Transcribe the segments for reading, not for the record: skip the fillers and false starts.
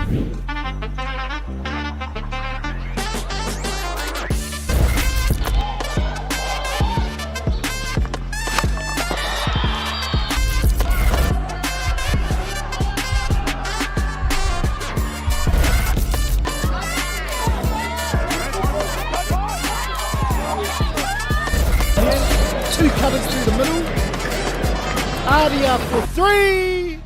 Two cutters through the middle. Adia for three.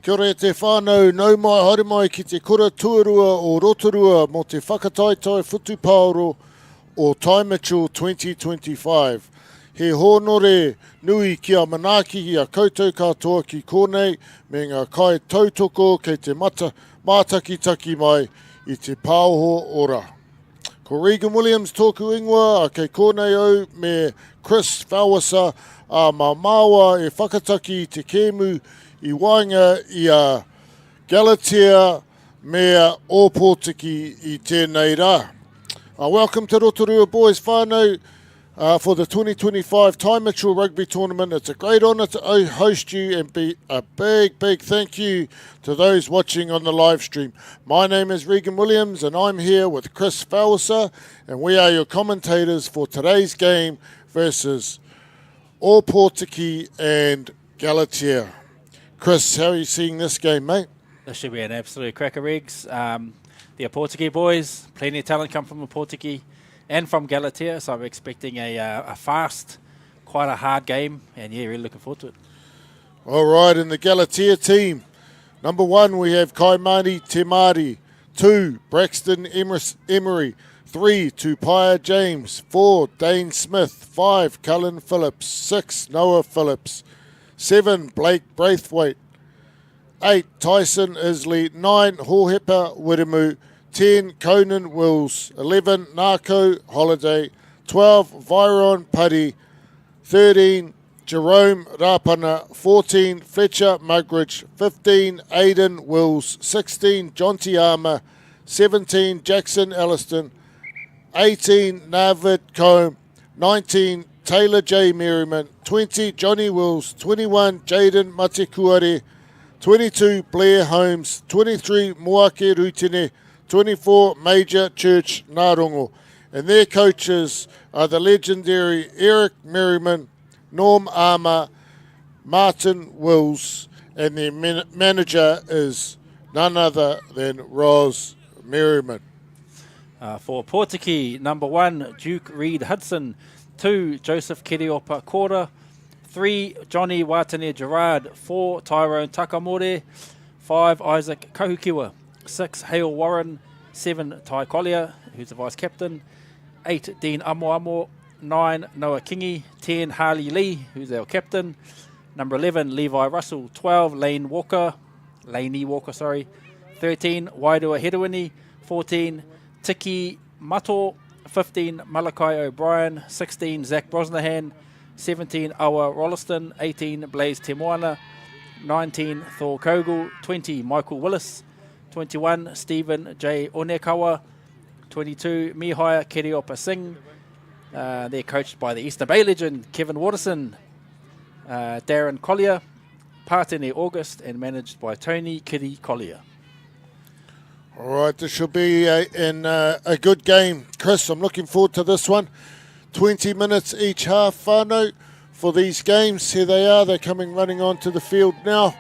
Kia ora e te whānau, nau mai haere mai ki te kura tuarua o Rotorua mo te whakataetai whutu paoro o Taimachel 2025. He hōnore nui ki a manaaki i a koutou katoa ki konei me ngā kai tautoko kei te mātakitaki mai i te pāoho ora. Ko Regan Williams tōku ingoa a kei konei au me Chris Fawasa a Mamawa e whakataki i te kēmu I wainga i a Galatea me a Ōpotiki I tēnei rā. Welcome to Rotorua Boys whānau for the 2025 Taimachel Rugby Tournament. It's a great honour to host you and be a big thank you to those watching on the live stream. My name is Regan Williams and I'm here with Chris Fawasa and we are your commentators for today's game versus Ōpotiki and Galatea. Chris, how are you seeing this game, mate? This should be an absolute cracker, Riggs. The Ōpotiki boys, plenty of talent come from Ōpotiki and from Galatea, so I'm expecting a fast, quite a hard game, and yeah, really looking forward to it. All right, in the Galatea team, number 1, we have Kaimani Temari. 2, Braxton Emery. 3, Tupaia James. 4, Dane Smith. 5, Cullen Phillips. 6, Noah Phillips. 7, Blake Braithwaite. 8, Tyson Isley. 9, Hohepa Wiremu. 10, Conan Wills. 11, Nako Holiday. 12, Viron Puddy. 13, Jerome Rapana. 14, Fletcher Mugridge. 15, Aidan Wills. 16, John Tiama. 17, Jackson Elliston. 18, Navid Combe. 19, Taylor J. Merriman. 20, Johnny Wills. 21, Jaden Matekuare. 22, Blair Holmes. 23, Moake Rutine. 24, Major Church Narongo. And their coaches are the legendary Eric Merriman, Norm Armour, Martin Wills, and their manager is none other than Roz Merriman. For Ōpotiki, number 1, Duke Reed Hudson. 2, Joseph Kiriopa Kora. 3, Johnny Watane Gerard. 4, Tyrone Takamore. 5, Isaac Kahukiwa. 6, Hale Warren. 7, Ty Collier, who's the vice captain. 8, Dean Amo. 9, Noah Kingi. 10, Harley Lee, who's our captain. Number 11, Levi Russell. 12, Laney Walker. 13, Wairua Hedewini. 14, Tiki Mato. 15, Malachi O'Brien. 16, Zach Brosnahan. 17, Awa Rolliston. 18, Blaze Temoana. 19, Thor Kogel. 20, Michael Willis. 21, Stephen J. Onekawa. 22, Mihaya Kiriopa Singh. They're coached by the Eastern Bay legend Kevin Watterson. Darren Collier. Partene August and managed by Tony Kitty Collier. All right, this should be a good game. Chris, I'm looking forward to this one. 20 minutes each half, whānau, for these games. Here they are. They're coming running onto the field now.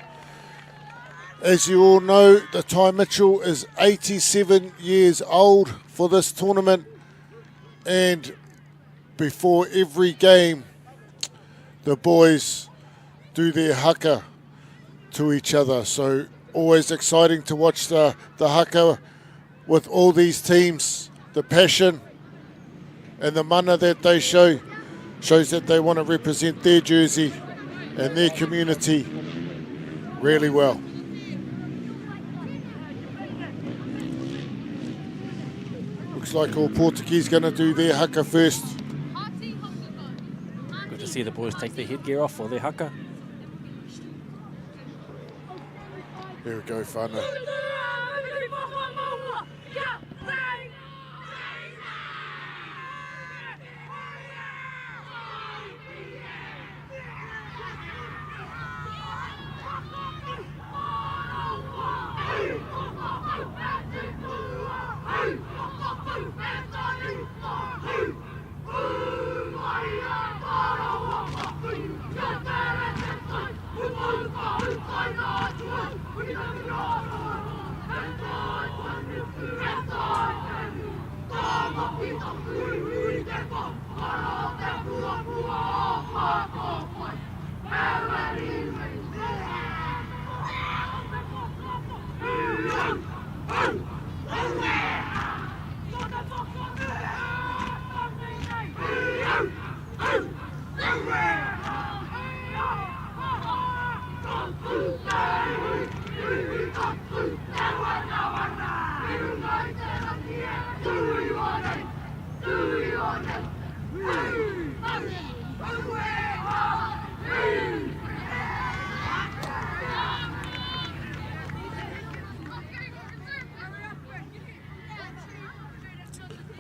As you all know, the Taimachel is 87 years old for this tournament. And before every game, the boys do their haka to each other. So always exciting to watch the haka with all these teams. The passion and the mana that they shows that they want to represent their jersey and their community really well. Looks like Ōpotiki's going to do their haka first. Good to see the boys take their headgear off for their haka. Here we go, whānau.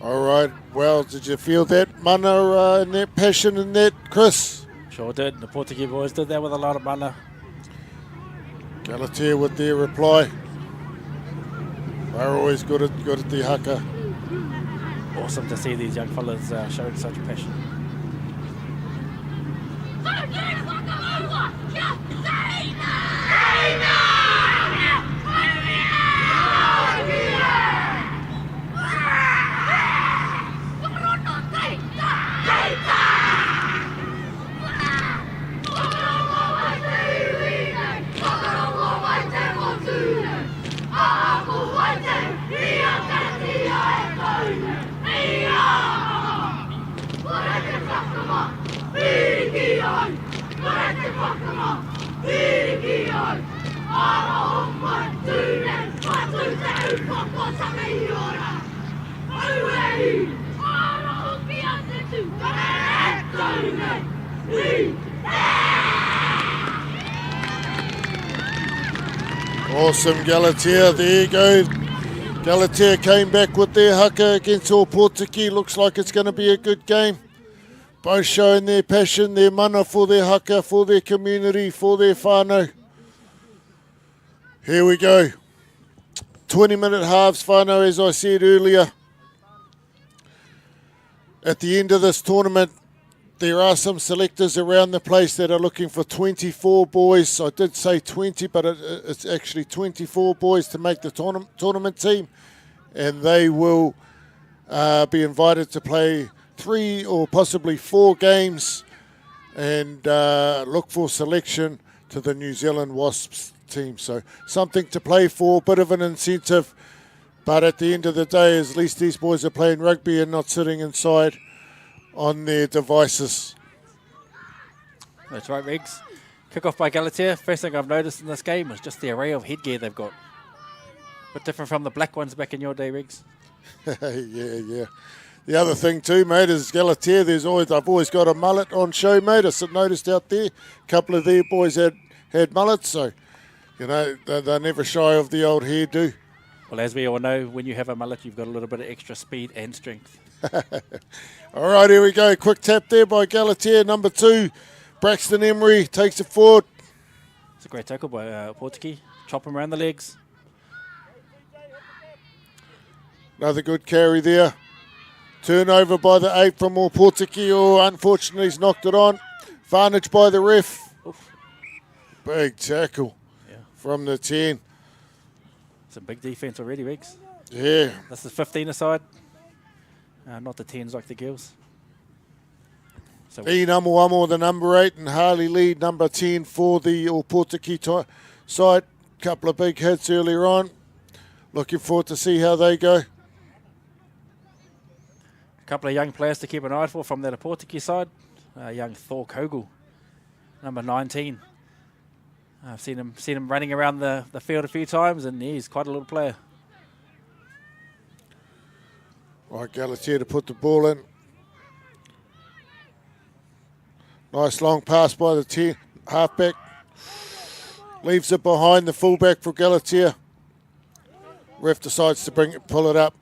All right, well, did you feel that mana and that passion in that, Chris? Sure did. The Ōpotiki boys did that with a lot of mana. Galatea with their reply. They're always good at the haka. Awesome to see these young fellas showing such passion. Awesome, Galatea. There you go. Galatea came back with their haka against Ōpotiki. Looks like it's going to be a good game. Both showing their passion, their mana for their haka, for their community, for their whānau. Here we go. 20-minute halves whānau, as I said earlier. At the end of this tournament, there are some selectors around the place that are looking for 24 boys. I did say 20, but it's actually 24 boys to make the tournament team. And they will be invited to play 3 or possibly 4 games and look for selection to the New Zealand Wasps team. So something to play for, a bit of an incentive. But at the end of the day, at least these boys are playing rugby and not sitting inside on their devices. That's right, Riggs. Kick off by Galatea. First thing I've noticed in this game is just the array of headgear they've got. Bit different from the black ones back in your day, Riggs. yeah. The other thing too, mate, is Galatea. I've always got a mullet on show, mate. I noticed out there, a couple of their boys had mullets, so you know they're never shy of the old hairdo. Well, as we all know, when you have a mullet, you've got a little bit of extra speed and strength. All right, here we go. Quick tap there by Galatea. Number 2, Braxton Emery takes it forward. It's a great tackle by Ōpotiki. Chop him around the legs. Another good carry there. Turnover by the 8 from Ōpotiki. Oh, unfortunately, he's knocked it on. Advantage by the ref. Oof. Big tackle from the 10. It's a big defense already, Riggs. Yeah. This is 15 aside. Not the 10s like the girls. So Inamuamu, the number 8, and Harley Lee, number 10 for the Ōpotiki side. Couple of big hits earlier on. Looking forward to see how they go. A couple of young players to keep an eye for from that Ōpotiki side. Young Thor Kogel, number 19. I've seen him running around the field a few times, and he's quite a little player. Right, Galatea to put the ball in. Nice long pass by the 10 halfback. Leaves it behind the fullback for Galatea. Ref decides to pull it up.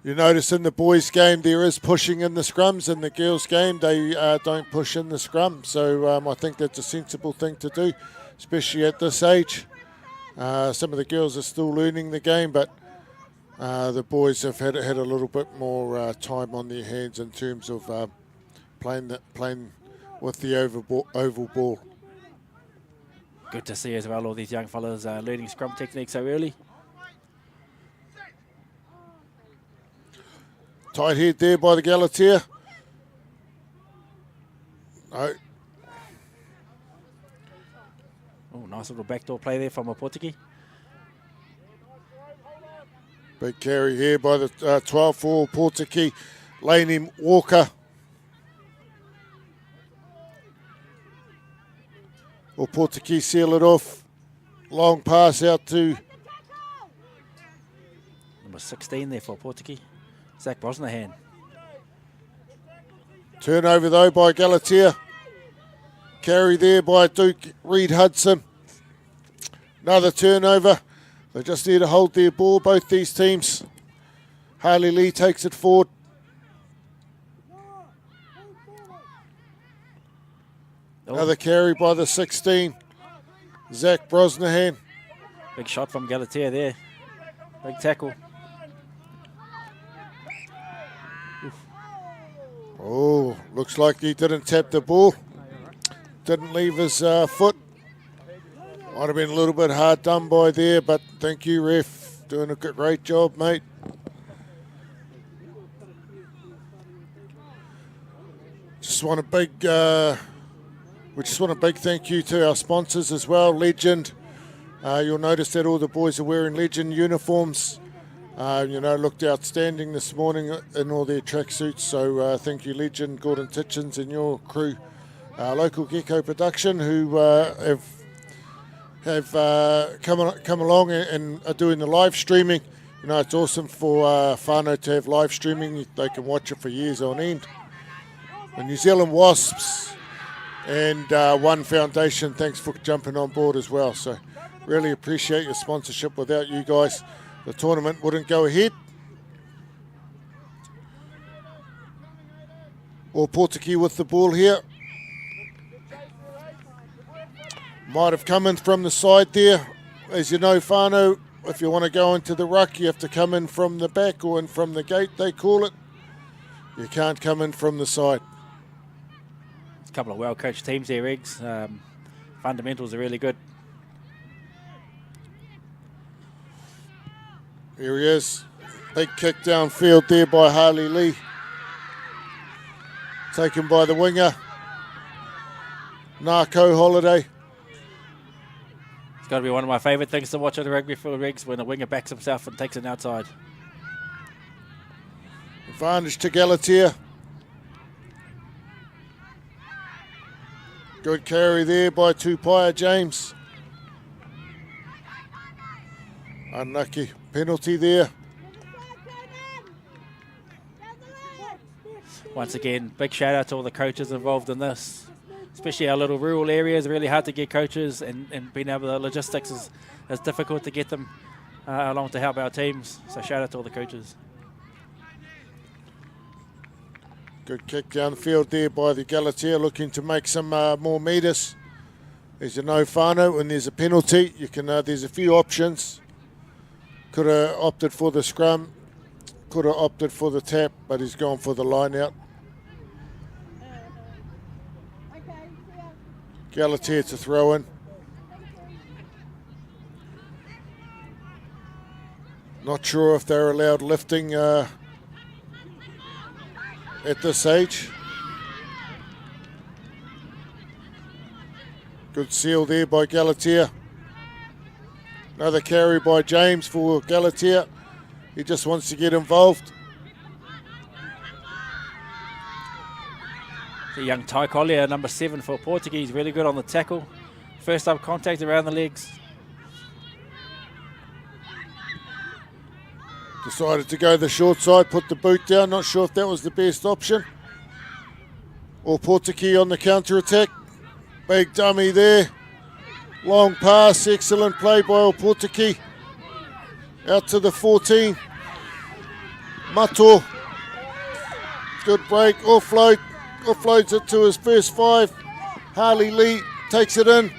You notice in the boys' game there is pushing in the scrums. In the girls' game they don't push in the scrum. So I think that's a sensible thing to do, especially at this age. Some of the girls are still learning the game, but the boys have had a little bit more time on their hands in terms of playing with the oval ball. Good to see as well all these young fellas learning scrum technique so early. Tight head there by the Galatea. No. Oh, nice little backdoor play there from Ōpotiki. Big carry here by the 12 for Ōpotiki. Laney Walker. Ōpotiki seal it off. Long pass out to number 16 there for Ōpotiki, Zach Brosnahan. Turnover though by Galatea. Carry there by Duke Reed Hudson. Another turnover. They just need to hold their ball, both these teams. Harley Lee takes it forward. Another carry by the 16, Zach Brosnahan. Big shot from Galatea there. Big tackle. Oh, looks like he didn't tap the ball. Didn't leave his foot. Might have been a little bit hard done by there, but thank you, ref. Doing a great job, mate. Just want a big, we just want a big thank you to our sponsors as well. Legend. You'll notice that all the boys are wearing Legend uniforms. Looked outstanding this morning in all their tracksuits. So thank you, Legend, Gordon Titchens, and your crew. Local Gecko Production, who have come along and are doing the live streaming. It's awesome for whānau to have live streaming. They can watch it for years on end. The New Zealand Wasps and One Foundation, thanks for jumping on board as well. So really appreciate your sponsorship. Without you guys, the tournament wouldn't go ahead. Ōpotiki with the ball here. Might have come in from the side there. As you know, whānau, if you want to go into the ruck, you have to come in from the back or in from the gate, they call it. You can't come in from the side. A couple of well-coached teams there, Riggs. Fundamentals are really good. Here he is. Big kick downfield there by Harley Lee. Taken by the winger, Narco Holiday. It's got to be one of my favourite things to watch at the rugby field, Riggs, when a winger backs himself and takes it outside. Advantage to Galatea. Good carry there by Tupaia James. Unlucky penalty there. Once again, big shout out to all the coaches involved in this. Especially our little rural areas, really hard to get coaches, and being able to, logistics is difficult to get them along to help our teams. So shout out to all the coaches. Good kick downfield there by the Galatea, looking to make some more metres. There's a no whānau, when there's a penalty, you can. There's a few options. Could have opted for the scrum, could have opted for the tap, but he's gone for the line out. Galatea to throw in. Not sure if they're allowed lifting at this age. Good seal there by Galatea. Another carry by James for Galatea. He just wants to get involved. The young Ty Collier, number 7 for Ōpotiki. He's really good on the tackle. First up contact around the legs. Decided to go the short side, put the boot down. Not sure if that was the best option. Ōpotiki on the counter-attack. Big dummy there. Long pass, excellent play by Ōpotiki. Out to the 14. Mato. Good break, offload. Offloads it to his first 5. Harley Lee takes it in.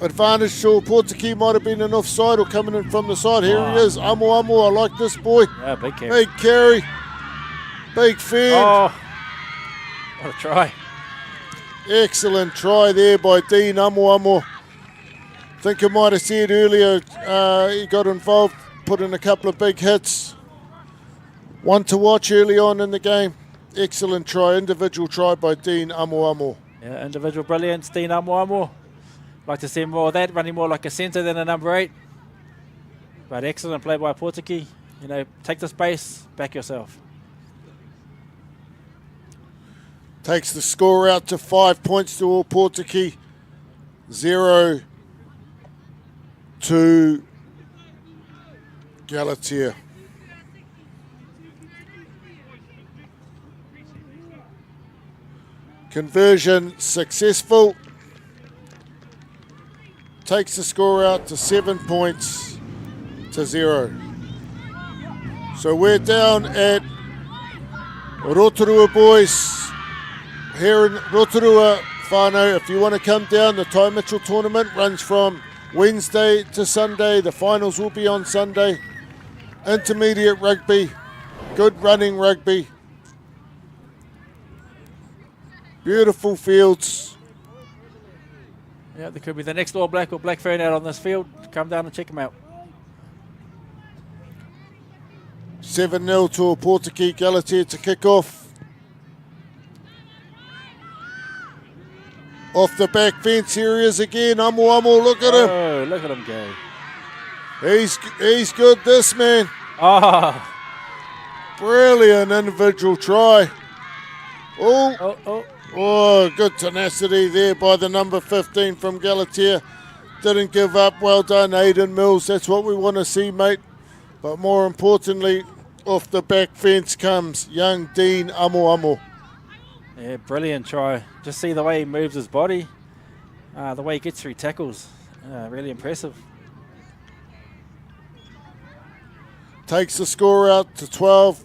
Advantage to Ōpotiki, might have been an offside or coming in from the side. Here he is, Amo, I like this boy. Yeah, big carry. Big carry. Big fend. Oh, what a try. Excellent try there by Dean Amo. I think I might have said earlier he got involved, put in a couple of big hits. One to watch early on in the game. Excellent try, individual try by Dean Amo. Yeah, individual brilliance, Dean Amo. Like to see more of that, running more like a centre than a number 8. But excellent play by Ōpotiki. Take the space, back yourself. Takes the score out to 5 points to Ōpotiki. 0 to Galatea. Conversion successful. Takes the score out to 7 points to 0. So we're down at Rotorua Boys here in Rotorua whānau. If you want to come down, the Ty Mitchell tournament runs from Wednesday to Sunday. The finals will be on Sunday. Intermediate rugby, good running rugby. Beautiful fields. Yeah, there could be the next All Black or Black Fern out on this field. Come down and check them out. 7-0 to Ōpotiki, Galatea to kick off. Off the back fence, here he is again. Amo, look at him. Oh, look at him go. He's good, this man. Ah. Brilliant individual try. Oh. Oh, good tenacity there by the number 15 from Galatea. Didn't give up. Well done, Aidan Mills. That's what we want to see, mate. But more importantly, off the back fence comes young Dean Amo. Yeah, brilliant try. Just see the way he moves his body, the way he gets through tackles. Really impressive. Takes the score out to 12.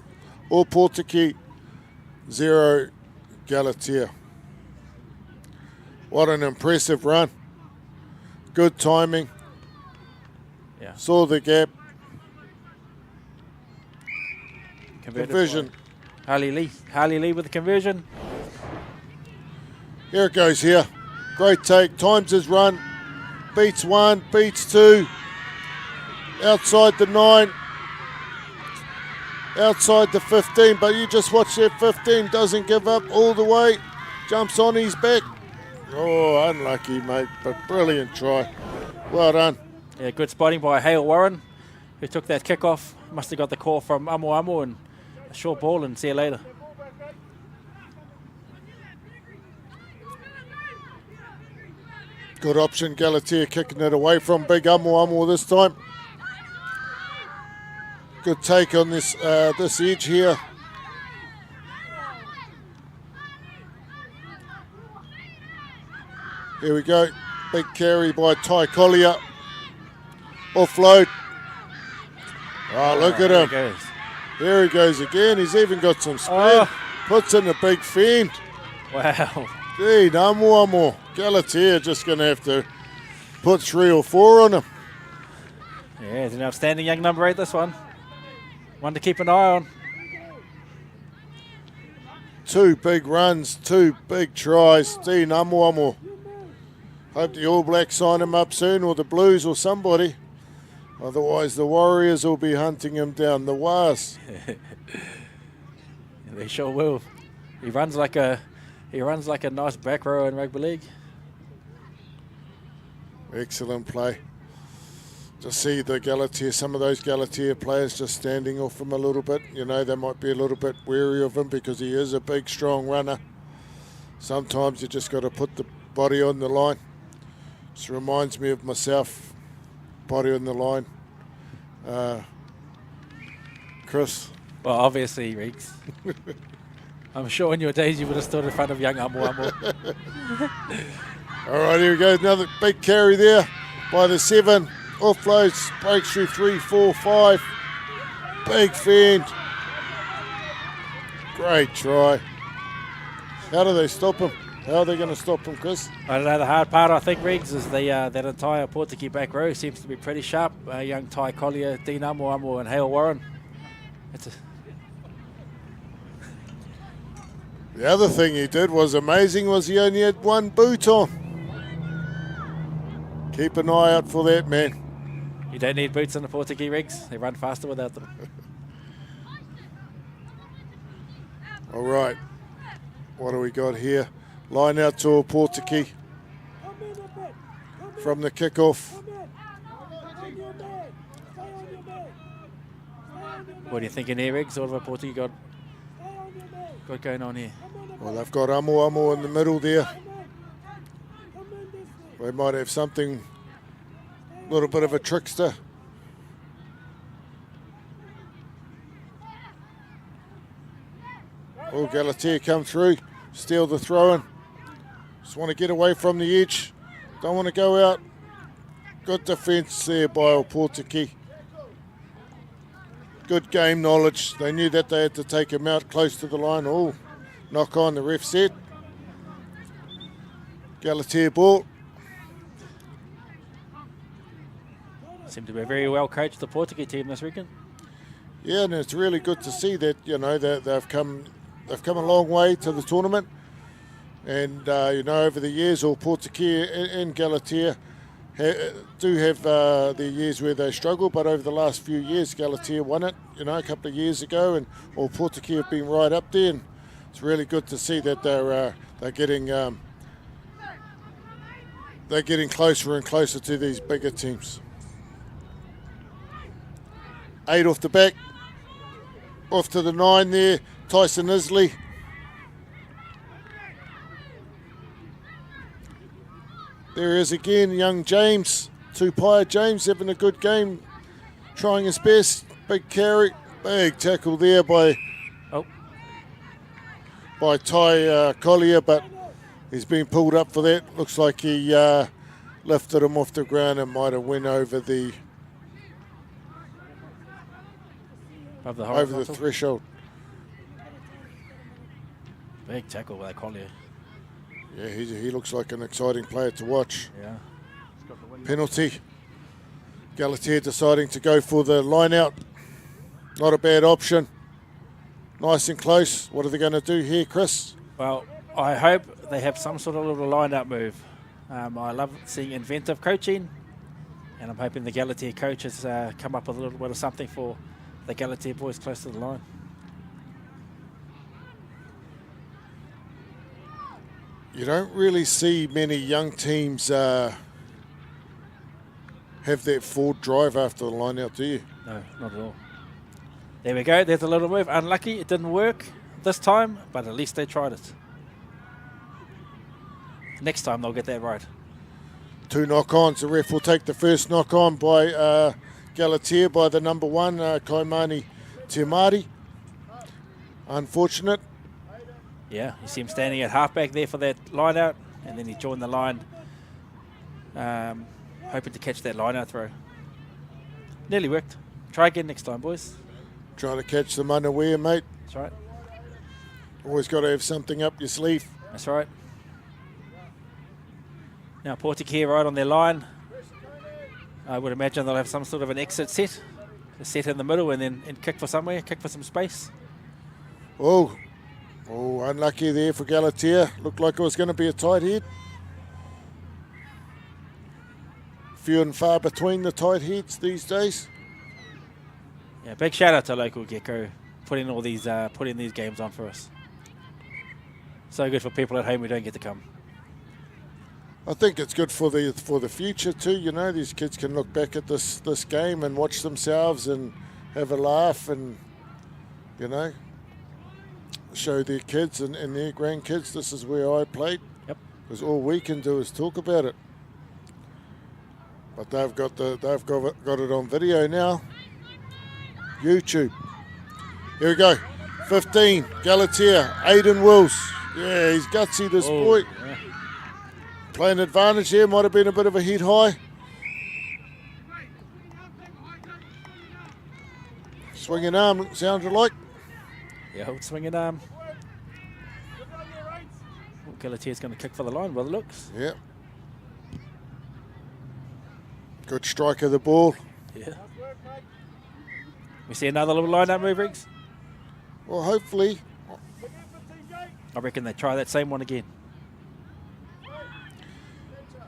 Ōpotiki 0, Galatea. What an impressive run. Good timing. Yeah. Saw the gap. Conversion. Harley Lee with the conversion. Here it goes here. Great take. Times his run. Beats 1, beats 2. Outside the 9. Outside the 15. But you just watch that 15. Doesn't give up all the way. Jumps on his back. Oh, unlucky, mate. But brilliant try. Well done. Yeah, good spotting by Hale Warren, who took that kick off. Must have got the call from Amo and a short ball, and see you later. Good option, Galatea kicking it away from big Amo this time. Good take on this this edge here. Here we go. Big carry by Ty Collier. Offload. Oh, look at him. There he goes again. He's even got some speed. Puts in a big fend. Wow. Gee, Amo. Galatea just going to have to put 3 or 4 on him. Yeah, he's an outstanding young number 8, this one. One to keep an eye on. 2 big runs, 2 big tries. Dean Amo. Hope the All Blacks sign him up soon, or the Blues or somebody. Otherwise, the Warriors will be hunting him down. The Wars. They sure will. He runs like a nice back row in rugby league. Excellent play. Just see the Galatea, some of those Galatea players just standing off him a little bit. You know, they might be a little bit wary of him because he is a big, strong runner. Sometimes you just got to put the body on the line. Just reminds me of myself, body on the line. Chris. Well, obviously, Riggs. I'm sure in your days you would have stood in front of young Amo. All right, here we go. Another big carry there by the 7. Offloads, breaks through 3, 4, 5. Big fend. Great try. How do they stop him? How are they going to stop him, Chris? I don't know. The hard part, I think, Riggs, is that entire Ōpotiki back row seems to be pretty sharp. Young Ty Collier, Dean Amo, and Hale Warren. The other thing he did was amazing was he only had 1 boot on. Keep an eye out for that, man. You don't need boots on the Ōpotiki, Riggs. They run faster without them. All right. What do we got here? Line out to Ōpotiki from the kickoff. What are you thinking here, Riggs? What have Ōpotiki got going on here? Well, they've got Amo in the middle there. They might have something, a little bit of a trickster. Oh, Galatea come through, steal the throw-in. Just want to get away from the edge. Don't want to go out. Good defence there by Ōpotiki. Good game knowledge. They knew that they had to take him out close to the line. Oh, knock on, the ref said. Galatea ball. Seem to be a very well coached Ōpotiki team this weekend. Yeah, and it's really good to see that, you know, that they've come a long way to the tournament. And, you know, over the years, Ōpotiki and Galatea do have their years where they struggle, but over the last few years, Galatea won it, you know, a couple of years ago, and Ōpotiki have been right up there, and it's really good to see that they're getting closer and closer to these bigger teams. 8 off the back, off to the 9 there, Tyson Isley. There is again young James, Tupaia James having a good game, trying his best. Big carry, big tackle there by Ty Collier, but he's been pulled up for that. Looks like he lifted him off the ground and might have went over the threshold. Big tackle by Collier. Yeah, he looks like an exciting player to watch. Yeah. Penalty. Galatea deciding to go for the line out. Not a bad option. Nice and close. What are they going to do here, Chris? Well, I hope they have some sort of little line out move. I love seeing inventive coaching, and I'm hoping the Galatea coaches come up with a little bit of something for the Galatea boys close to the line. You don't really see many young teams have that forward drive after the line out, do you? No, not at all. There we go. There's a little move. Unlucky, it didn't work this time, but at least they tried it. Next time they'll get that right. 2 knock-ons. The ref will take the first knock-on by Galatea by the number 1, Kaimani Te. Unfortunate. Yeah, you see him standing at halfback there for that line out, and then he joined the line, hoping to catch that line out throw. Nearly worked. Try again next time, boys. Trying to catch them unaware, mate. That's right. Always got to have something up your sleeve. That's right. Now Ōpotiki right on their line. I would imagine they'll have some sort of an exit set. A set in the middle and then kick for somewhere, kick for some space. Oh, unlucky there for Galatea. Looked like it was going to be a tight head. Few and far between the tight heads these days. Yeah, big shout out to Local Gecko putting these games on for us. So good for people at home who don't get to come. I think it's good for the future too. You know, these kids can look back at this game and watch themselves and have a laugh, and you know, show their kids and their grandkids this is where I played. Yep. Because all we can do is talk about it. But they've got it on video now. YouTube. Here we go. 15. Galatea. Aiden Wills. Yeah, he's gutsy, this boy. Yeah. Playing advantage here. Might have been a bit of a head high. Swinging arm sounded like. Yeah, hold swinging arm. Galatea's going to kick for the line by the looks. Yeah. Good strike of the ball. Yeah. We see another little line-up move, Riggs? Well, hopefully. I reckon they try that same one again.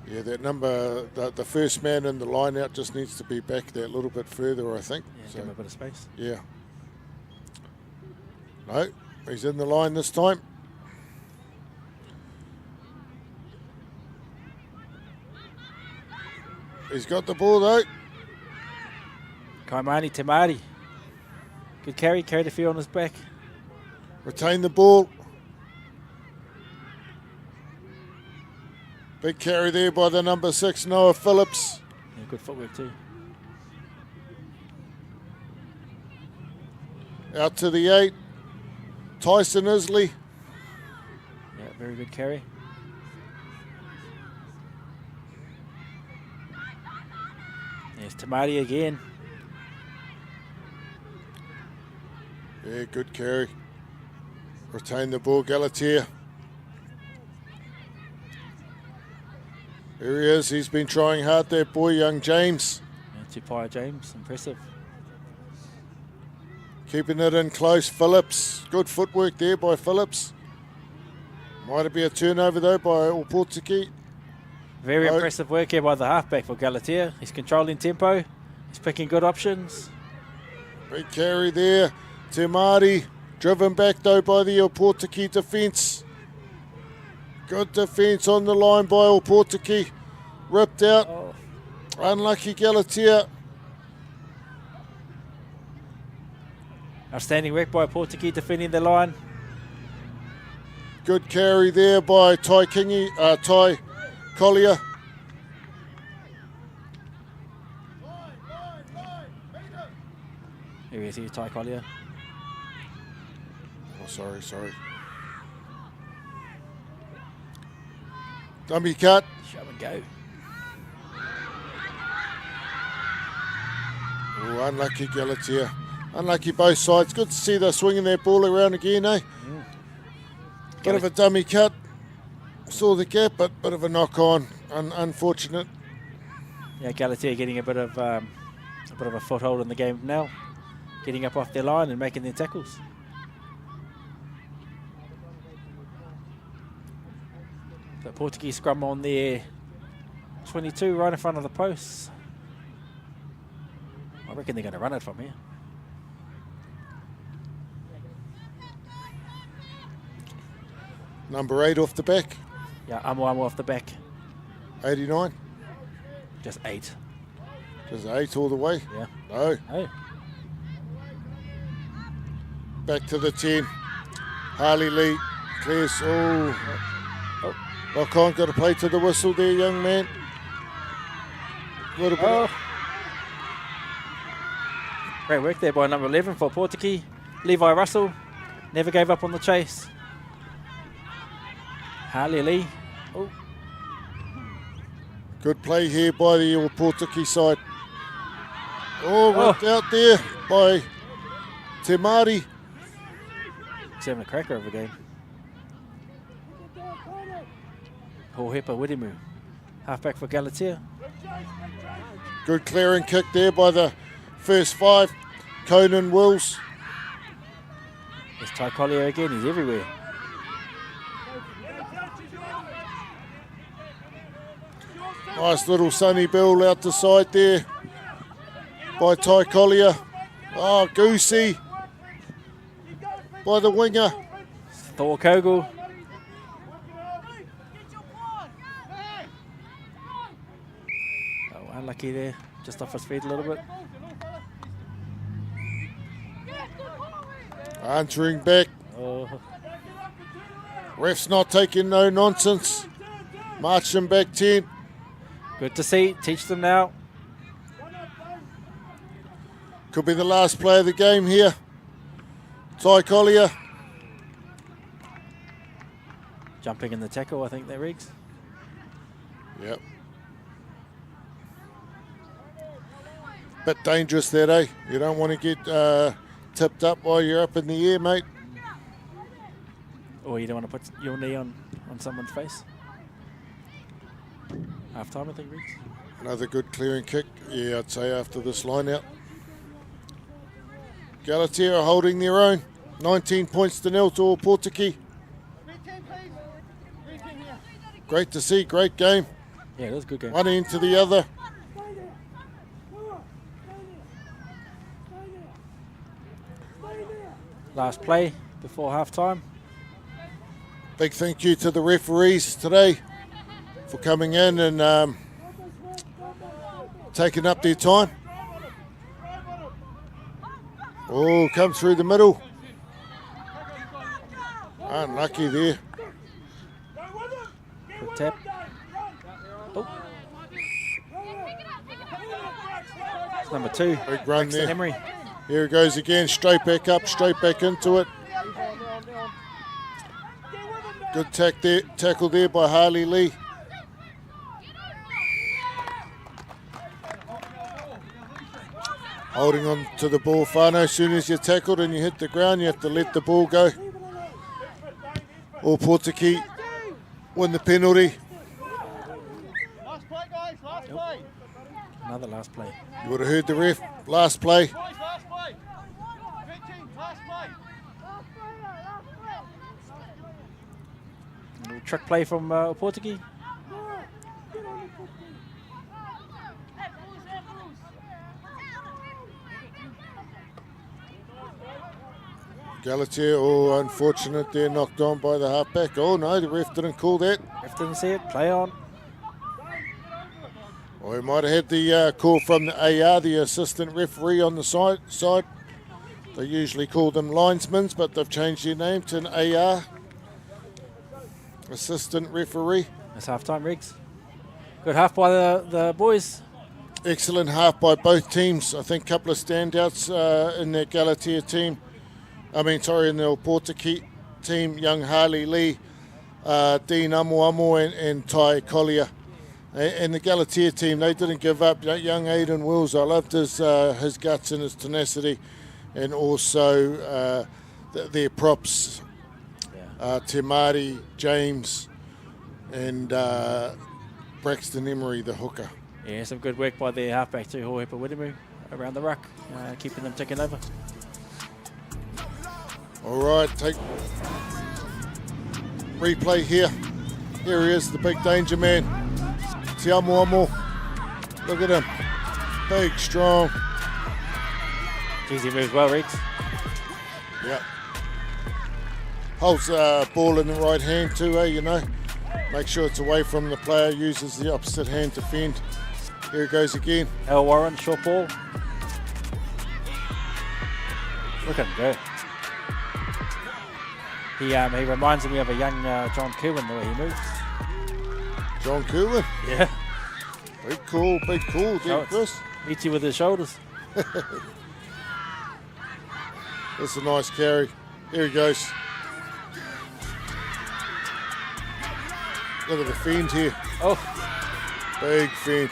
Yeah, that number, the first man in the line out just needs to be back there a little bit further, I think. Yeah, so, give him a bit of space. Yeah. No, he's in the line this time. He's got the ball though. Kaimani Te. Good carry, carried a few on his back. Retain the ball. Big carry there by the number 6, Noah Phillips. Yeah, good footwork too. Out to the 8. Tyson Isley. Yeah, very good carry. There's Tamati again. Yeah, good carry. Retain the ball, Galatea. Here he is. He's been trying hard there, boy, young James. Yeah, Tupaia James, impressive. Keeping it in close, Phillips. Good footwork there by Phillips. Might it be a turnover though by Ōpotiki? Very impressive work here by the halfback for Galatea. He's controlling tempo. He's picking good options. Big carry there. Te driven back though by the Ōpotiki defence. Good defence on the line by Ōpotiki. Ripped out. Oh. Unlucky Galatea. Outstanding work by Ōpotiki defending the line. Good carry there by Ty Collier. Here he is, Ty Collier. Oh, sorry. Dummy cut. Shove and go. Oh, unlucky Galatea. Unlucky both sides. Good to see they're swinging their ball around again, eh? Bit of a dummy cut. Saw the gap, but bit of a knock on. Unfortunate. Yeah, Galatea getting a bit of a foothold in the game now, getting up off their line and making their tackles. The Portuguese scrum on their 22 right in front of the posts. I reckon they're going to run it from here. Number 8 off the back. Yeah, Amo off the back. 89. Just 8. Just 8 all the way. Yeah. No. Oh. Back to the 10. Harley Lee clears. Oh. Lock on, got to play to the whistle there, young man. Little bit. Oh. Great work there by number 11 for Ōpotiki. Levi Russell never gave up on the chase. Harley Lee. Oh. Good play here by the Ōpotiki side. Oh, ripped out there by Te Māori. He's having a cracker of a game. Hohepa Widimu, halfback for Galatea. Good clearing kick there by the first 5. Conan Wills. There's Ty Collier again, he's everywhere. Nice little sunny bill out the side there by Ty Collier. Oh, Goosey by the winger. Thor Kogel. Oh, unlucky there, just off his feet a little bit. Answering back. Oh. Ref's not taking no nonsense. Marching back 10. Good to see, teach them now. Could be the last play of the game here. Ty Collier. Jumping in the tackle, I think that Riggs. Yep. Bit dangerous there, eh? You don't want to get tipped up while you're up in the air, mate. Or you don't want to put your knee on someone's face. Half time, I think, Riggs. Another good clearing kick. Yeah, I'd say after this line out. Galatea are holding their own. 19 points to 0 to Ōpotiki. Great to see, great game. Yeah, it was a good game. One end to the other. Last play before half time. Big thank you to the referees today for coming in and taking up their time. Oh, come through the middle. Unlucky there. Quick tap. Oh. It's number 2. Big run there. Emery. Here it goes again, straight back up, straight back into it. Good tackle there by Harley Lee. Holding on to the ball, whānau. As soon as you're tackled and you hit the ground, you have to let the ball go. Ōpotiki win the penalty. Last play, guys, last play. Another last play. You would have heard the ref. Last play. Boys, last play. 15, last play. Little trick play from Ōpotiki. Galatea, oh, unfortunate, they're knocked on by the halfback. Oh no, the ref didn't call that. Ref didn't see it. Play on. Well, he might have had the call from the AR, the assistant referee on the side. They usually call them linesmen, but they've changed their name to an AR, assistant referee. It's half-time, Riggs. Good half by the boys. Excellent half by both teams. I think a couple of standouts in that Galatea team. In the Ōpotiki team, young Harley Lee, Dean Amoamo and Tai Collier. And the Galatea team, they didn't give up. Young Aidan Wills, I loved his guts and his tenacity. And also their props, Te Māori, James, and Braxton Emery, the hooker. Yeah, some good work by their halfback too, Hohepa Wiremu, around the ruck, keeping them ticking over. All right, take replay here. Here he is, the big danger man. Te Amoamo. Look at him. Big, strong. Easy moves well, Riggs. Yeah. Holds the ball in the right hand too, Make sure it's away from the player, uses the opposite hand to fend. Here it goes again. Al Warren, short ball. Look at him go. He reminds me of a young John Kerwin, the way he moves. John Kerwin? Yeah. Big call there, Chris. Meets you with his shoulders. That's a nice carry. Here he goes. Look at the fend here. Oh. Big fend.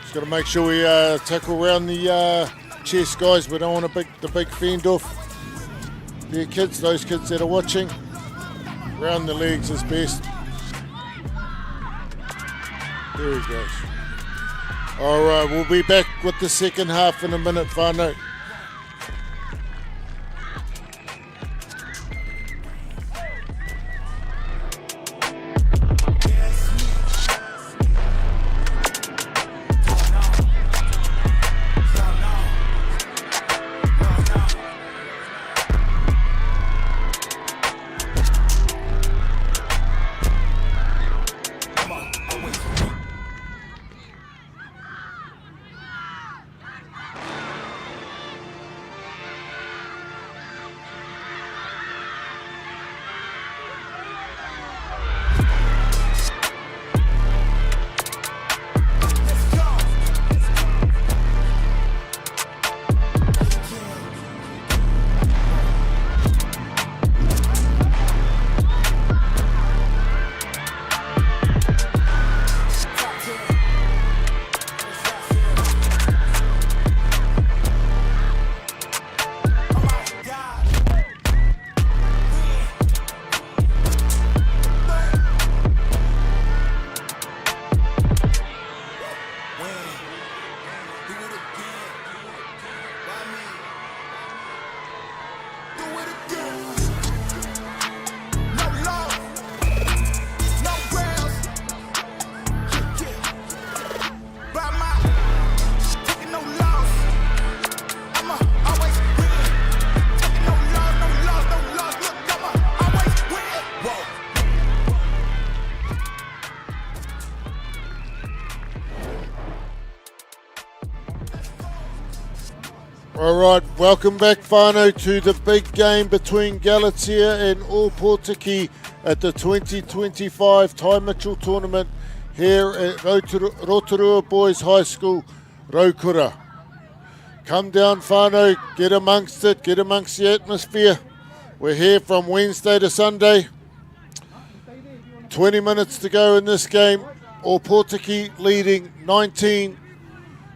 Just got to make sure we tackle around the chest, guys. We don't want to the big fend off. Those kids that are watching, round the legs is best. There he goes. All right, we'll be back with the second half in a minute, whānau. All right, welcome back, whānau, to the big game between Galatea and Ōpotiki at the 2025 Ty Mitchell Tournament here at Rotorua Boys High School, Raukura. Come down, whānau, get amongst it, get amongst the atmosphere. We're here from Wednesday to Sunday. 20 minutes to go in this game. Ōpotiki leading 19,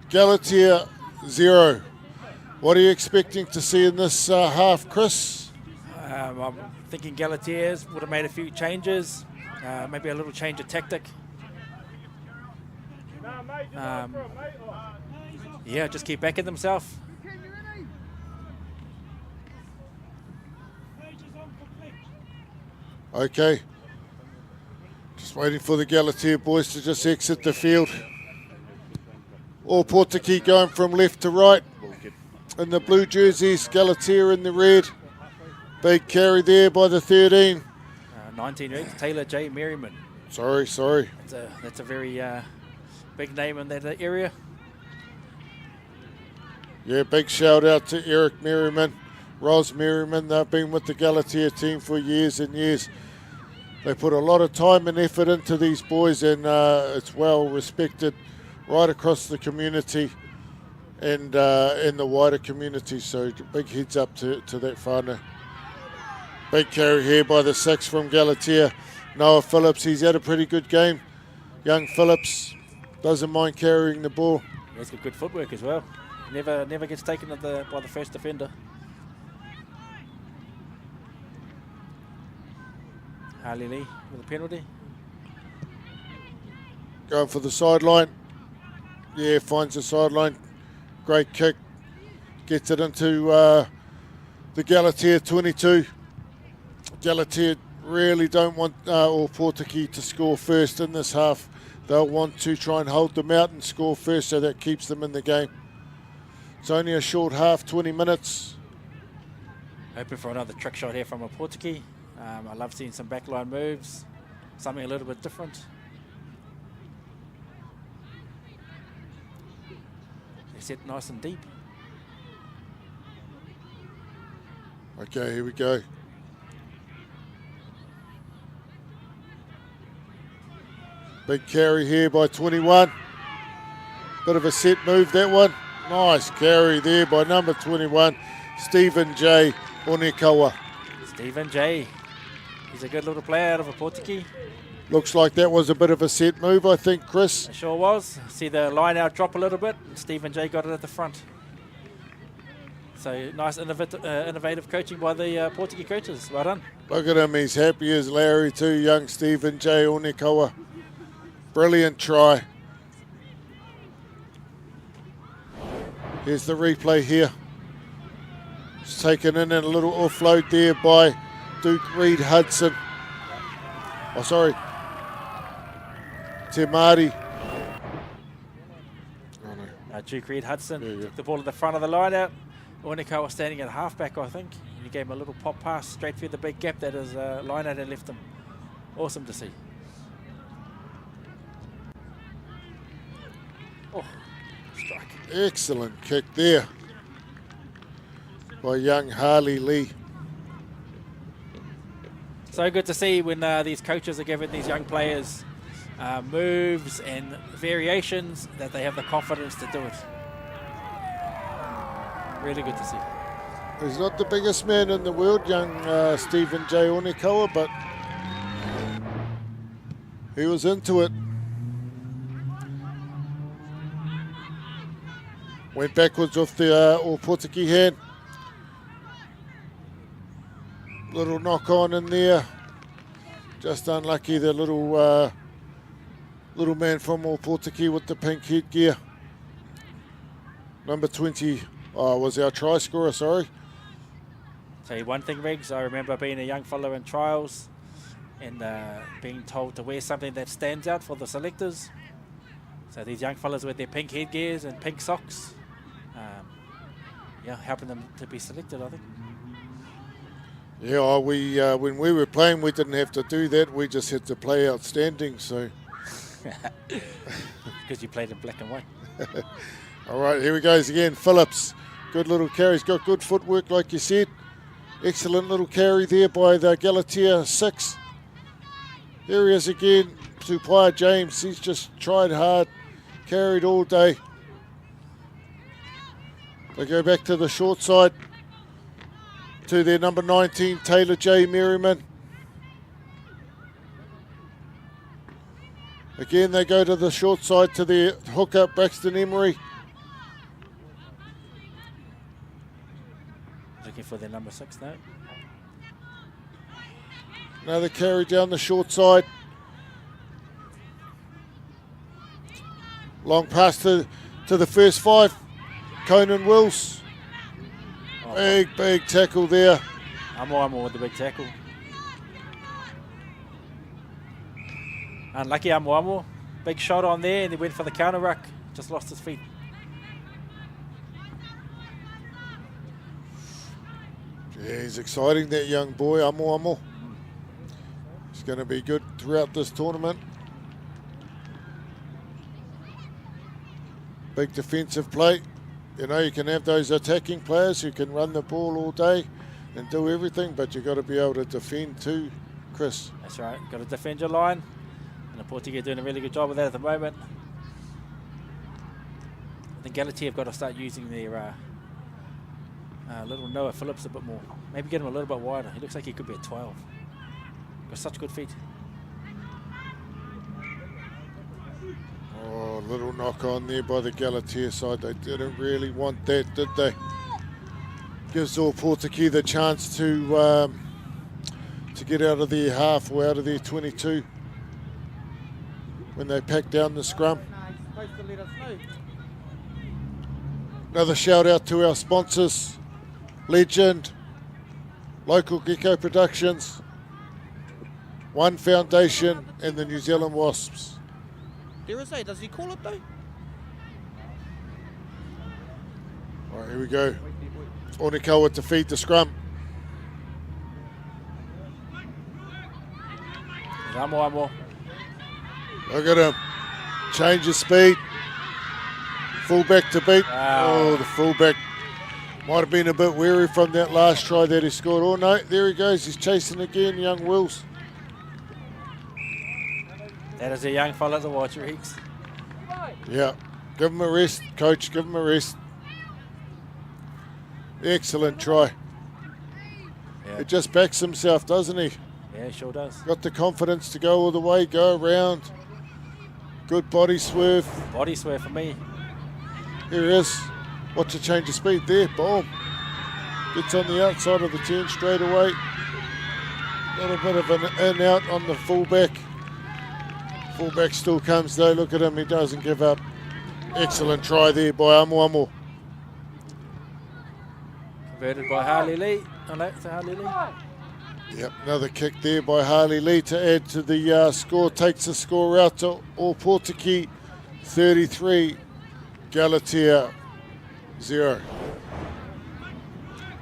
Galatea 0. What are you expecting to see in this half, Chris? I'm thinking Galatea's would have made a few changes, maybe a little change of tactic. Yeah, just keep backing themselves. Okay. Just waiting for the Galatea boys to just exit the field. Ōpotiki going from left to right. In the blue jerseys, Galatea in the red. Big carry there by the 13. 19 weeks, Taylor J. Merriman. Sorry. That's a very big name in that area. Yeah, big shout out to Eric Merriman, Ros Merriman. They've been with the Galatea team for years and years. They put a lot of time and effort into these boys, and it's well respected right across the community and in the wider community. So big heads up to that whānau. Big carry here by the 6 from Galatea. Noah Phillips, he's had a pretty good game. Young Phillips doesn't mind carrying the ball. He's got good footwork as well. Never gets taken by the first defender. Harley Lee with a penalty. Going for the sideline. Yeah, finds the sideline. Great kick. Gets it into the Galatea 22. Galatea really don't want Ōpotiki to score first in this half. They'll want to try and hold them out and score first, so that keeps them in the game. It's only a short half, 20 minutes. Hoping for another trick shot here from Ōpotiki. I love seeing some backline moves, something a little bit different. They set nice and deep. Okay, here we go. Big carry here by 21. Bit of a set move, that one. Nice carry there by number 21, Stephen J. Onekawa. Stephen J. He's a good little player out of Ōpotiki. Looks like that was a bit of a set move, I think, Chris. It sure was. See the line out drop a little bit, and Stephen J. got it at the front. So nice innovative coaching by the Ōpotiki coaches. Well done. Look at him, he's happy as Larry too, young Stephen J. Onekawa. Brilliant try. Here's the replay here. It's taken in and a little offload there by Duke Reed Hudson. Oh, sorry. Te Māori. Oh, no. Duke Reed Hudson took the ball at the front of the line out. Onekawa was standing at halfback, I think. And he gave him a little pop pass straight through the big gap that his line out had left him. Awesome to see. Oh, strike. Excellent kick there by young Harley Lee. So good to see when these coaches are giving these young players moves and variations, that they have the confidence to do it. Really good to see. He's not the biggest man in the world, young Stephen J. Onekawa, but he was into it. Went backwards off the Ōpotiki hand. Little knock on in there. Just unlucky, the little man from Ōpotiki with the pink headgear. Number 20 was our try scorer, sorry. Tell you one thing, Riggs, I remember being a young fellow in trials and being told to wear something that stands out for the selectors. So these young fellas with their pink headgears and pink socks, helping them to be selected, I think. Yeah, when we were playing, we didn't have to do that. We just had to play outstanding. So, because you played in black and white. All right, here he goes again. Phillips, good little carry. He's got good footwork, like you said. Excellent little carry there by the Galatea 6. Here he is again. Tupaia James. He's just tried hard, carried all day. They go back to the short side to their number 19, Taylor J. Merriman. Again, they go to the short side to the hooker, Braxton Emery. Looking for their number 6 now. Another carry down the short side. Long pass to the first 5. Conan Wills. Oh, Big tackle there. Amo with the big tackle. Unlucky Amo. Big shot on there and he went for the counter ruck. Just lost his feet. Yeah, he's exciting, that young boy, Amo. He's going to be good throughout this tournament. Big defensive play. You know, you can have those attacking players who can run the ball all day and do everything, but you've got to be able to defend too, Chris. That's right. Got to defend your line. And Ōpotiki are doing a really good job of that at the moment. I think Galatea have got to start using their little Noah Phillips a bit more. Maybe get him a little bit wider. He looks like he could be at 12. Got such good feet. Oh, little knock on there by the Galatea side. They didn't really want that, did they? Gives Ōpotiki the chance to get out of their half or out of their 22 when they pack down the scrum. Another shout out to our sponsors, Legend, Local Gecko Productions, One Foundation and the New Zealand Wasps. Does he call it though? All right, here we go. Onikawa to feed the scrum. Amo. Look at him. Change of speed. Fullback to beat. Wow. Oh, the fullback might have been a bit weary from that last try that he scored. Oh no, there he goes. He's chasing again, young Wills. That is a young fella to watch, Reeks. Yeah, give him a rest, coach. Give him a rest. Excellent try. Yeah. It just backs himself, doesn't he? Yeah, he sure does. Got the confidence to go all the way, go around. Good body swerve. Body swear for me. Here he is. Watch the change of speed there. Boom. Gets on the outside of the 10 straight away. Little bit of an in out on the fullback. Fullback still comes though. Look at him. He doesn't give up. Excellent try there by Amo. Converted by Harley Lee. Harley Lee. Yep, another kick there by Harley Lee to add to the score. Takes the score out to Ōpotiki 33, Galatea 0.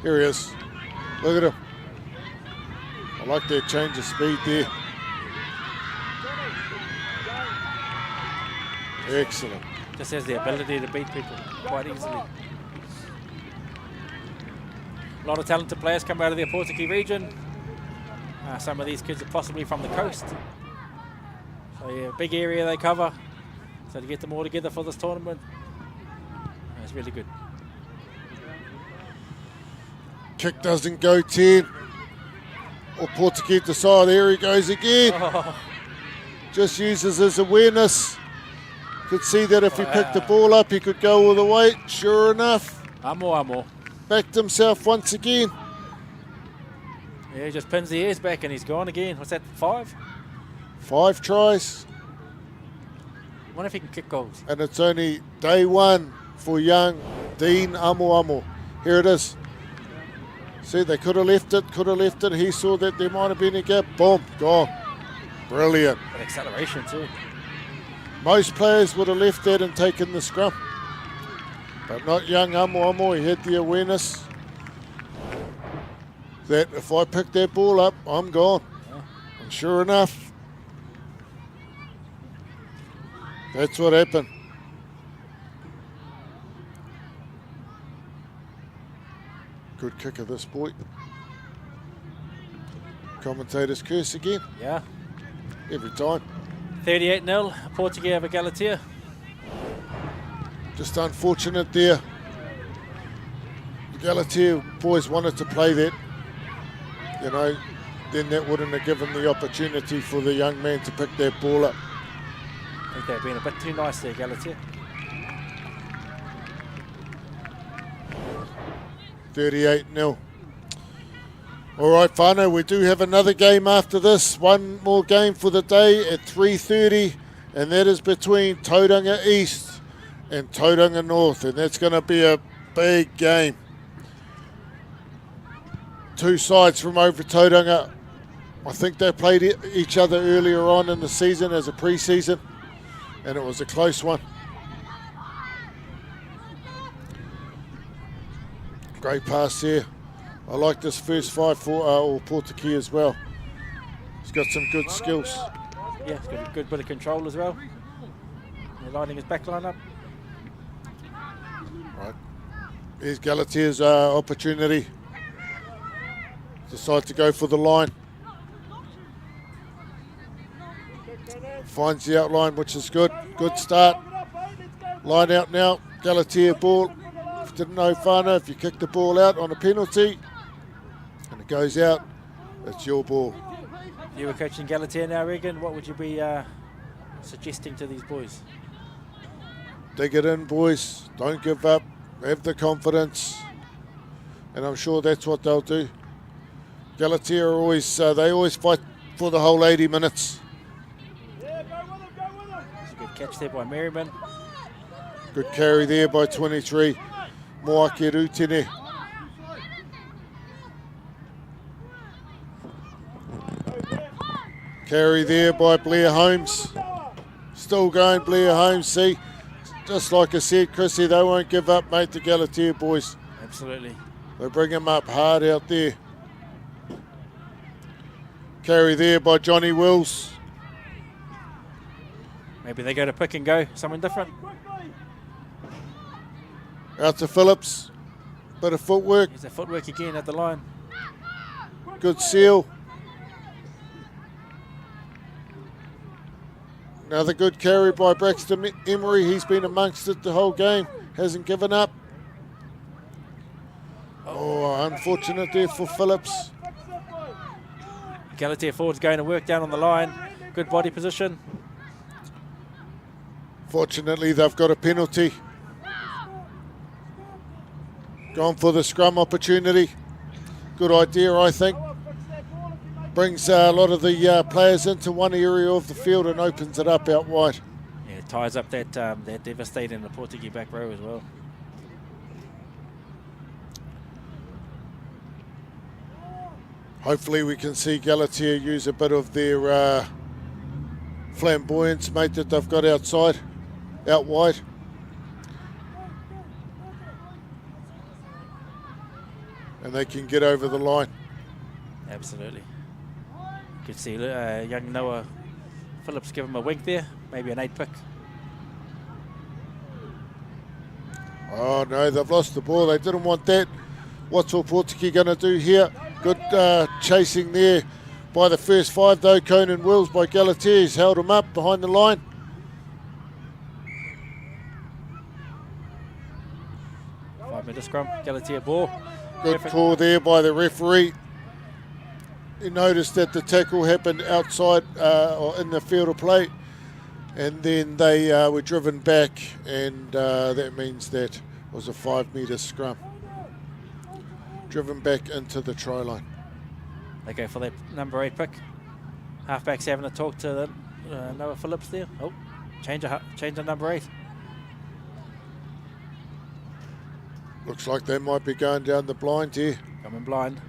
Here he is. Look at him. I like that change of speed there. Excellent. Just has the ability to beat people quite easily. A lot of talented players come out of the Ōpotiki region. Some of these kids are possibly from the coast. So yeah, big area they cover. So to get them all together for this tournament, it's really good. Kick doesn't go 10. Ōpotiki at the side. There he goes again. Oh, Just uses his awareness. Could see that if he picked the ball up, he could go all the way. Sure enough, Amo. backed himself once again. Yeah, he just pins the ears back and he's gone again. What's that, 5? 5 tries, I wonder if he can kick goals. and it's only day 1 for young Dean Amo. Here it is. See, they could have left it. He saw that there might have been a gap. Boom, gone. Brilliant. But acceleration too. Most players would have left that and taken the scrum, but not young Amo. He had the awareness that if I pick that ball up, I'm gone. Yeah. And sure enough, that's what happened. Good kick of this boy. Commentators curse again, Yeah. every time. 38-0, Ōpotiki over Galatea. Just unfortunate there. The Galatea boys wanted to play that. You know, then that wouldn't have given the opportunity for the young man to pick that ball up. I think they've been a bit too nice there, Galatea. 38-0. All right, whānau, we do have another game after this. One more game for the day at 3:30, and that is between Tauranga East and Tauranga North, and that's going to be a big game. Two sides from over Tauranga. I think they played each other earlier on in the season as a pre-season, and it was a close one. Great pass there. I like this first five for Ōpotiki as well. He's got some good skills. Yeah, he's got a good bit of control as well. They're lining his back line up. Right. Here's Galatea's opportunity. Decide to go for the line. Finds the outline, which is good. Good start. Line out now. Galatea ball. If you didn't know, whānau, if you kick the ball out on a penalty and it goes out, it's your ball. If you were coaching Galatea now, Regan, what would you be suggesting to these boys? Dig it in, boys. Don't give up. Have the confidence. And I'm sure that's what they'll do. Galatea are always, they always fight for the whole 80 minutes. It's a good catch there by Merriman. Good carry there by 23. Moake Rutene. Carry there by Blair Holmes. Still going, Blair Holmes. See, just like I said, Chrissy, they won't give up, mate, the Galatea boys. Absolutely. They bring them up hard out there. Carry there by Johnny Wills. Maybe they go to pick and go, something different. Out to Phillips. Bit of footwork. There's a footwork again at the line. Good seal. Another good carry by Braxton Emery. He's been amongst it the whole game. Hasn't given up. Oh, unfortunate there for Phillips. Galatea forward's going to work down on the line. Good body position. Fortunately, they've got a penalty. Gone for the scrum opportunity. Good idea, I think. Brings a lot of the players into one area of the field and opens it up out wide. Yeah, it ties up that that devastating Ōpotiki back row as well. Hopefully we can see Galatea use a bit of their flamboyance, mate, that they've got out wide. And they can get over the line. Absolutely. You could see young Noah Phillips give him a wink there. Maybe an 8 pick. Oh no, they've lost the ball. They didn't want that. What's Ōpotiki going to do here? Good chasing there by the first five though. Conan Wills by Galatea. He's held him up behind the line. Five-metre scrum. Galatea ball. Good Perfect. call there by the referee. He noticed that the tackle happened outside or in the field of play, and then they were driven back, and that means that it was a 5-metre scrum. Driven back into the try line. They go for that number 8 pick. Halfback's having a talk to Noah Phillips there. Oh, change of number 8. Looks like they might be going down the blind here. Coming blind.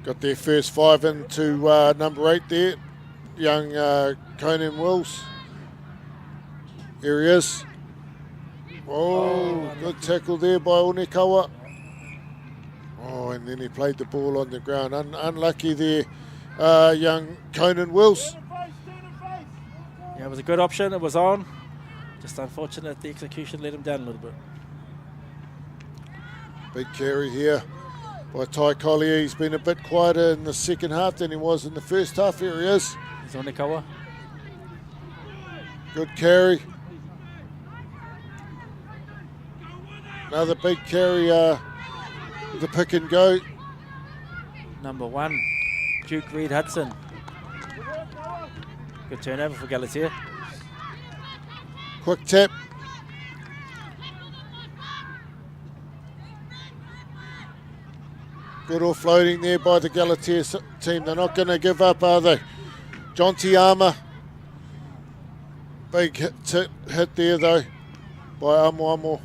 Got their first 5 into number 8 there. Young Conan Wills. Here he is. Oh, good tackle there by Onekawa. Oh, and then he played the ball on the ground. Unlucky there, young Conan Wills. Yeah, it was a good option. It was on. Just unfortunate the execution let him down a little bit. Big carry here by Ty Collier. He's been a bit quieter in the second half than he was in the first half. Here he is. He's on the cover. Good carry. Another big carry, the pick and go. Number 1, Duke Reed Hudson. Good turnover for Galatea. Quick tap. Good offloading there by the Galatea team. They're not going to give up, are they? John TAMA. Big hit there, though, by Amo.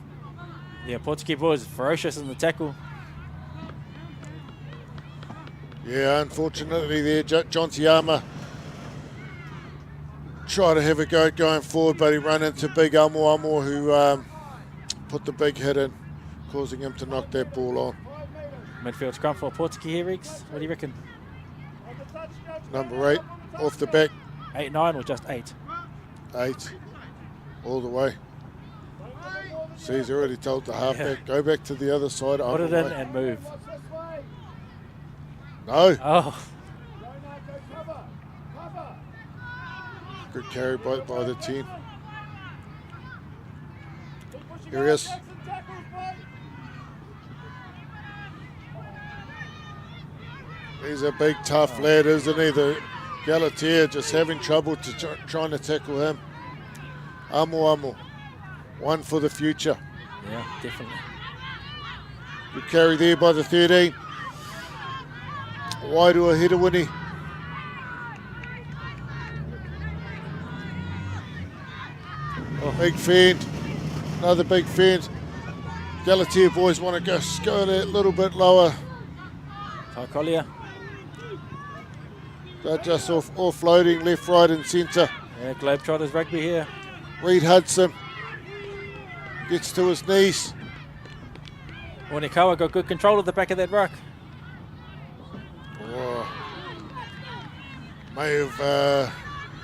Yeah, Ōpotiki boys ferocious in the tackle. Yeah, unfortunately there, John TAMA tried to have a go going forward, but he ran into big Amo who put the big hit in, causing him to knock that ball on. Midfield scrum for Ōpotiki here, Riggs. What do you reckon? Number 8, off the back. 8-9 or just 8? 8, all the way. See, he's already told the halfback, go back to the other side. Put it in and move. No. Oh. Good carry by the 10. Here he is. He's a big, tough lad, isn't he? The Galatea just having trouble trying to tackle him. Amo. One for the future. Yeah, definitely. Good carry there by the 13. Wairua Hedawini. Oh, big fend. Another big fend. Galatea boys want to go that little bit lower. Taikolia. They're just offloading left, right and centre. Yeah, Globetrotters rugby here. Reed Hudson gets to his knees. Onekawa got good control of the back of that ruck. Oh, may have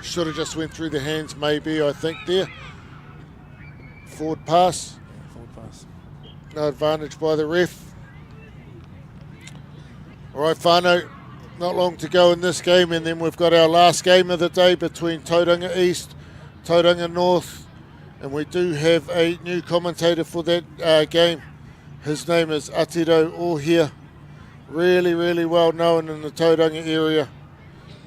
should have just went through the hands, maybe, I think there. Forward pass. Yeah, forward pass. No advantage by the ref. All right, Whānau, not long to go in this game, and then we've got our last game of the day between Tauranga East, Tauranga North, and we do have a new commentator for that game. His name is Aotearoa here. Really, really well known in the Tauranga area.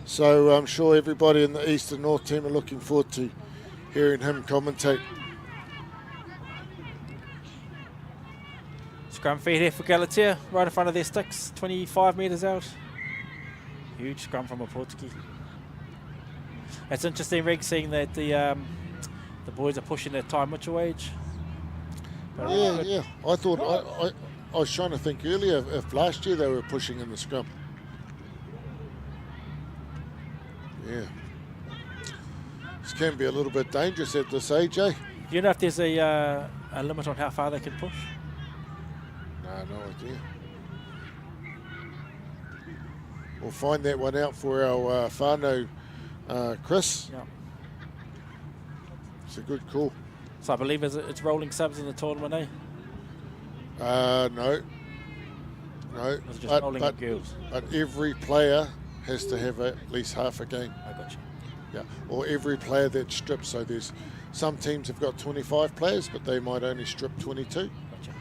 So I'm sure everybody in the East and North team are looking forward to hearing him commentate. Scrum feed here for Galatea, right in front of their sticks, 25 metres out. Huge scrum from Ōpotiki. It's interesting, Reg, seeing that the boys are pushing their Ty Mitchell age. But Yeah. I thought I was trying to think earlier if last year they were pushing in the scrum. Yeah. This can be a little bit dangerous at this age, eh? Do you know if there's a limit on how far they can push? No idea. We'll find that one out for our Whānau, Chris. Yeah. It's a good call. So I believe it's rolling subs in the tournament, eh? No. Or is it just rolling girls? But every player has to have at least half a game. I got you. Yeah. Or every player that's stripped. So there's some teams have got 25 players, but they might only strip 22. Gotcha.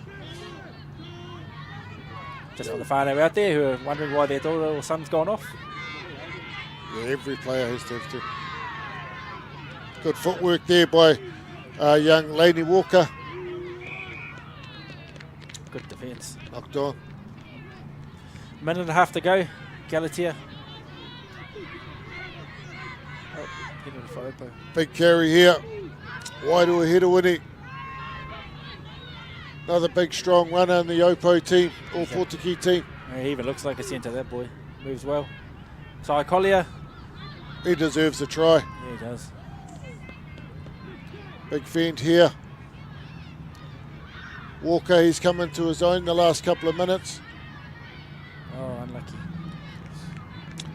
Just for the whānau out there who are wondering why their daughter or son's gone off. Yeah, every player has to have to. Good footwork there by young Laney Walker. Good defence. Knocked on. Minute and a half to go. Galatea. Oh, penalty for Opo. Big carry here. Wairua Hedawini. Another big strong runner in the Opo team, Ōpotiki team. Yeah, he even looks like a centre, that boy. Moves well. Taikolia. He deserves a try. Yeah, he does. Big fend here. Walker, he's come into his own the last couple of minutes. Oh, unlucky.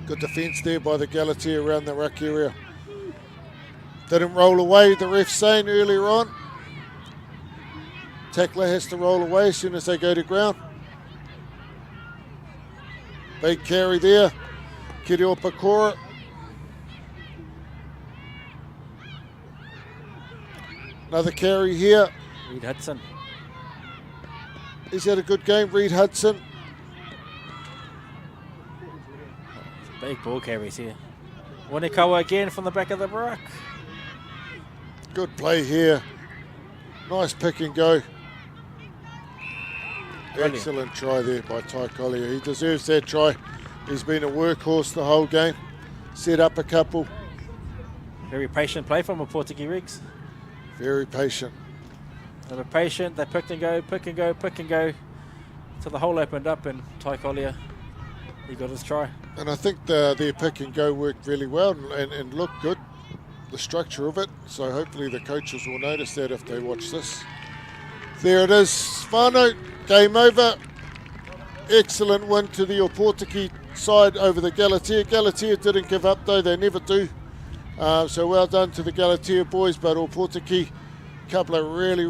Good defence there by the Galatea around the ruck area. Didn't roll away, the ref saying earlier on. Tackler has to roll away as soon as they go to ground. Big carry there. Kiriopa Kora. Another carry here. Reed Hudson. He's had a good game, Reed Hudson. Big ball carries here. Wanekawa again from the back of the ruck. Good play here. Nice pick and go. Brilliant. Excellent try there by Ty Collier. He deserves that try. He's been a workhorse the whole game. Set up a couple. Very patient play from Ōpotiki Rigs. Very patient. They were patient. They picked and go, pick and go, pick and go. So the hole opened up and Ty Collier, he got his try. And I think their pick and go worked really well and looked good, the structure of it. So hopefully the coaches will notice that if they watch this. There it is, Svano, game over. Excellent win to the Ōpotiki side over the Galatea. Galatea didn't give up though, they never do. So well done to the Galatea boys, but Ōpotiki, a couple of really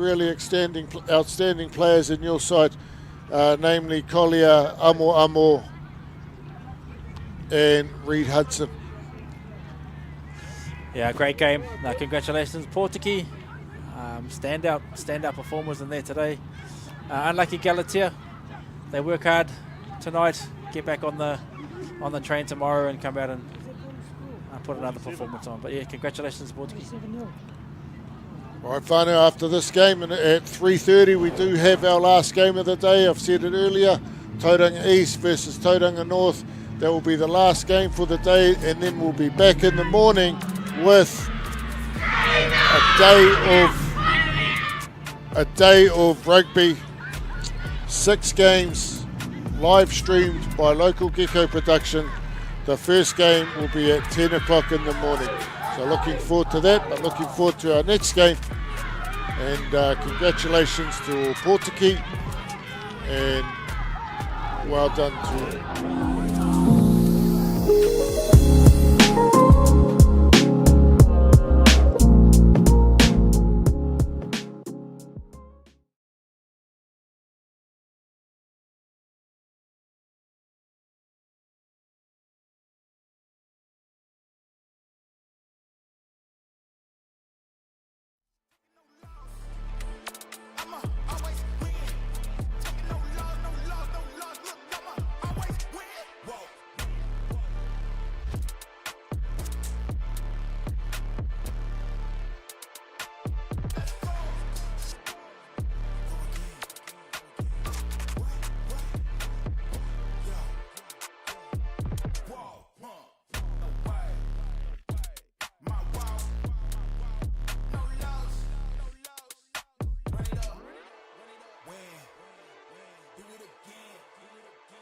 outstanding players in your side, namely Collier, Amo, and Reed Hudson. Yeah, great game. Congratulations, Ōpotiki. Standout performers in there today. Unlucky Galatea. They work hard tonight. Get back on the train tomorrow and come out and put another performance on. But yeah, congratulations, Ōpotiki. All right, whānau, after this game and at 3:30 we do have our last game of the day. I've said it earlier, Tauranga East versus Tauranga North. That will be the last game for the day, and then we'll be back in the morning with a day of rugby. 6 games live streamed by Local Gecko Production. The first game will be at 10 o'clock in the morning. So looking forward to that, but looking forward to our next game. And congratulations to Ōpotiki, and well done to